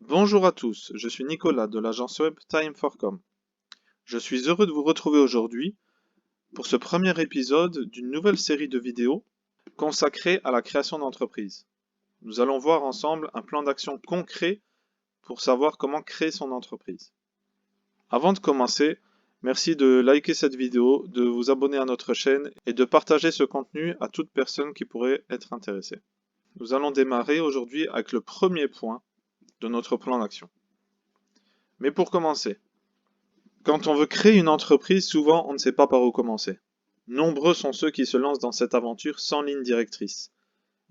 Bonjour à tous, je suis Nicolas de l'agence web Time4Com. Je suis heureux de vous retrouver aujourd'hui pour ce premier épisode d'une nouvelle série de vidéos consacrée à la création d'entreprise. Nous allons voir ensemble un plan d'action concret pour savoir comment créer son entreprise. Avant de commencer, merci de liker cette vidéo, de vous abonner à notre chaîne et de partager ce contenu à toute personne qui pourrait être intéressée. Nous allons démarrer aujourd'hui avec le premier point de notre plan d'action. Mais pour commencer, quand on veut créer une entreprise, souvent on ne sait pas par où commencer. Nombreux sont ceux qui se lancent dans cette aventure sans ligne directrice.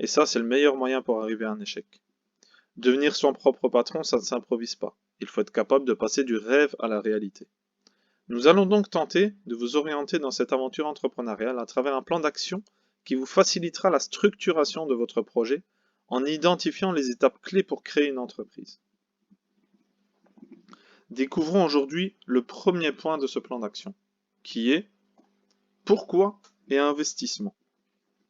Et ça, c'est le meilleur moyen pour arriver à un échec. Devenir son propre patron, ça ne s'improvise pas. Il faut être capable de passer du rêve à la réalité. Nous allons donc tenter de vous orienter dans cette aventure entrepreneuriale à travers un plan d'action qui vous facilitera la structuration de votre projet en identifiant les étapes clés pour créer une entreprise. Découvrons aujourd'hui le premier point de ce plan d'action, qui est pourquoi et investissement.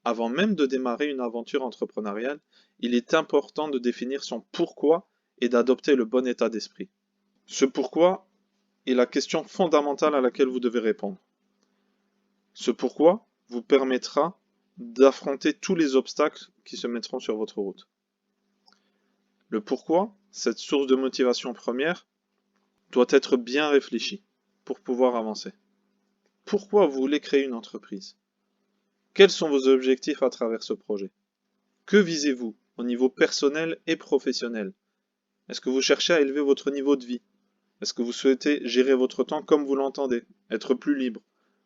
Avant même de démarrer une aventure entrepreneuriale, il est important de définir son pourquoi et d'adopter le bon état d'esprit. Ce pourquoi est la question fondamentale à laquelle vous devez répondre. Ce pourquoi vous permettra d'affronter tous les obstacles qui se mettront sur votre route. Le pourquoi, cette source de motivation première, doit être bien réfléchi pour pouvoir avancer. Pourquoi vous voulez créer une entreprise? Quels sont vos objectifs à travers ce projet? Que visez-vous au niveau personnel et professionnel? Est-ce que vous cherchez à élever votre niveau de vie? Est-ce que vous souhaitez gérer votre temps comme vous l'entendez? Être plus libre?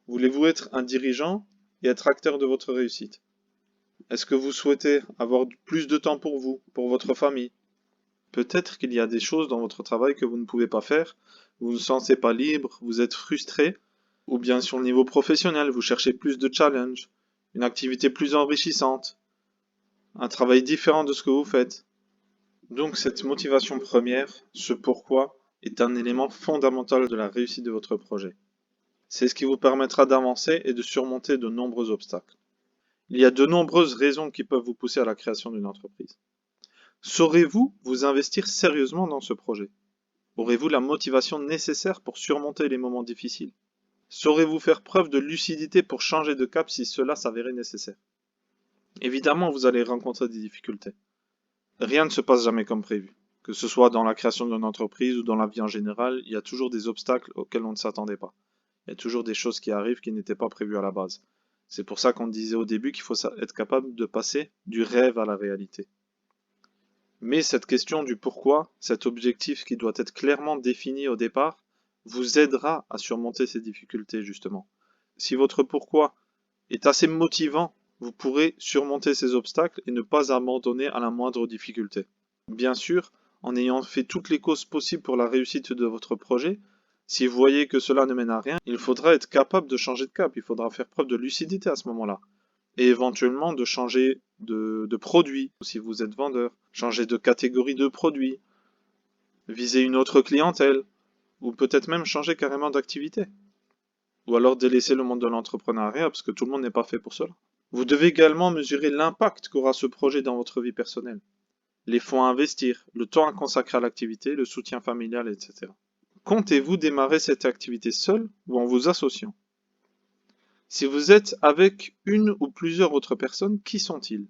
Voulez-vous être un dirigeant et être acteur de votre réussite? Est-ce que vous souhaitez avoir plus de temps pour vous, pour votre famille? Peut-être qu'il y a des choses dans votre travail que vous ne pouvez pas faire, vous ne vous sentez pas libre, vous êtes frustré, ou bien sur le niveau professionnel, vous cherchez plus de challenge, une activité plus enrichissante, un travail différent de ce que vous faites. Donc cette motivation première, ce pourquoi, est un élément fondamental de la réussite de votre projet. C'est ce qui vous permettra d'avancer et de surmonter de nombreux obstacles. Il y a de nombreuses raisons qui peuvent vous pousser à la création d'une entreprise. Saurez-vous vous investir sérieusement dans ce projet? Aurez-vous la motivation nécessaire pour surmonter les moments difficiles? Saurez-vous faire preuve de lucidité pour changer de cap si cela s'avérait nécessaire? Évidemment, vous allez rencontrer des difficultés. Rien ne se passe jamais comme prévu. Que ce soit dans la création d'une entreprise ou dans la vie en général, il y a toujours des obstacles auxquels on ne s'attendait pas. Il y a toujours des choses qui arrivent qui n'étaient pas prévues à la base. C'est pour ça qu'on disait au début qu'il faut être capable de passer du rêve à la réalité. Mais cette question du pourquoi, cet objectif qui doit être clairement défini au départ, vous aidera à surmonter ces difficultés justement. Si votre pourquoi est assez motivant, vous pourrez surmonter ces obstacles et ne pas abandonner à la moindre difficulté. Bien sûr, en ayant fait toutes les causes possibles pour la réussite de votre projet, si vous voyez que cela ne mène à rien, il faudra être capable de changer de cap, il faudra faire preuve de lucidité à ce moment-là. Et éventuellement de changer de produit, si vous êtes vendeur, changer de catégorie de produit, viser une autre clientèle, ou peut-être même changer carrément d'activité. Ou alors délaisser le monde de l'entrepreneuriat parce que tout le monde n'est pas fait pour cela. Vous devez également mesurer l'impact qu'aura ce projet dans votre vie personnelle. Les fonds à investir, le temps à consacrer à l'activité, le soutien familial, etc. Comptez-vous démarrer cette activité seul ou en vous associant? Si vous êtes avec une ou plusieurs autres personnes, qui sont-ils?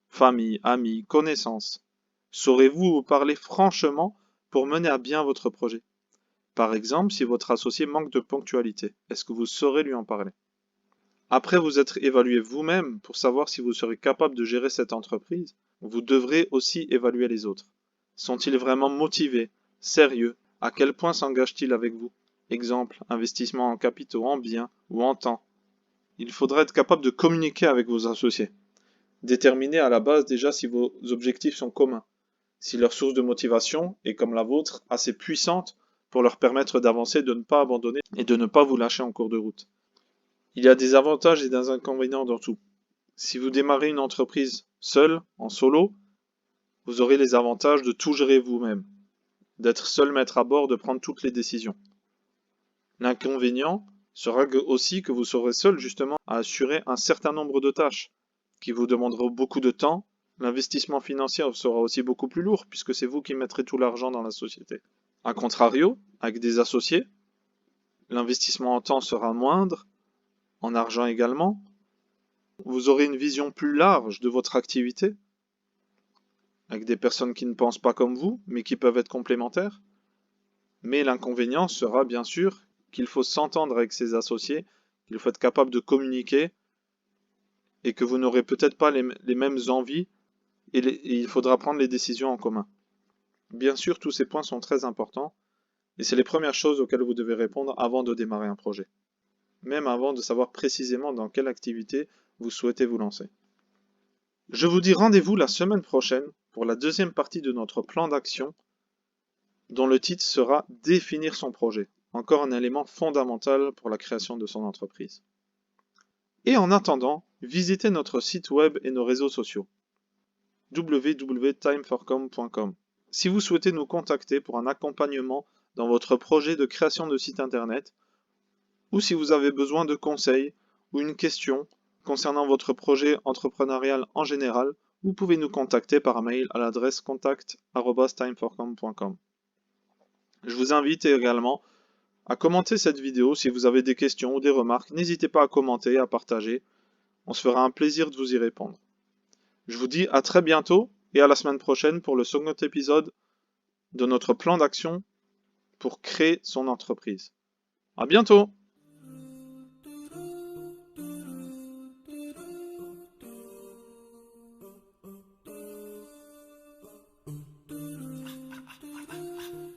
Famille, amis, connaissances. Saurez-vous vous parler franchement pour mener à bien votre projet? Par exemple, si votre associé manque de ponctualité, est-ce que vous saurez lui en parler? Après vous être évalué vous-même pour savoir si vous serez capable de gérer cette entreprise, vous devrez aussi évaluer les autres. Sont-ils vraiment motivés, sérieux? À quel point s'engagent-ils avec vous? Exemple, investissement en capitaux, en biens ou en temps. Il faudra être capable de communiquer avec vos associés. Déterminer à la base déjà si vos objectifs sont communs, si leur source de motivation est comme la vôtre assez puissante pour leur permettre d'avancer, de ne pas abandonner et de ne pas vous lâcher en cours de route. Il y a des avantages et des inconvénients dans tout. Si vous démarrez une entreprise seul, en solo, vous aurez les avantages de tout gérer vous-même, d'être seul maître à bord, de prendre toutes les décisions. L'inconvénient sera aussi que vous serez seul justement à assurer un certain nombre de tâches qui vous demanderont beaucoup de temps, L'investissement financier sera aussi beaucoup plus lourd puisque c'est vous qui mettrez tout l'argent dans la société. A contrario, avec des associés, l'investissement en temps sera moindre, en argent également. Vous aurez une vision plus large de votre activité, avec des personnes qui ne pensent pas comme vous, mais qui peuvent être complémentaires. Mais l'inconvénient sera bien sûr qu'il faut s'entendre avec ses associés, qu'il faut être capable de communiquer, et que vous n'aurez peut-être pas les mêmes envies, et il faudra prendre les décisions en commun. Bien sûr, tous ces points sont très importants, et c'est les premières choses auxquelles vous devez répondre avant de démarrer un projet. Même avant de savoir précisément dans quelle activité vous souhaitez vous lancer. Je vous dis rendez-vous la semaine prochaine pour la deuxième partie de notre plan d'action, dont le titre sera « Définir son projet », encore un élément fondamental pour la création de son entreprise. Et en attendant, visitez notre site web et nos réseaux sociaux www.timeforcom.com. Si vous souhaitez nous contacter pour un accompagnement dans votre projet de création de site internet, ou si vous avez besoin de conseils ou une question concernant votre projet entrepreneurial en général, vous pouvez nous contacter par mail à l'adresse contact@timeforcom.com. Je vous invite également à commenter cette vidéo si vous avez des questions ou des remarques. N'hésitez pas à commenter, à partager. On se fera un plaisir de vous y répondre. Je vous dis à très bientôt et à la semaine prochaine pour le second épisode de notre plan d'action pour créer son entreprise. À bientôt!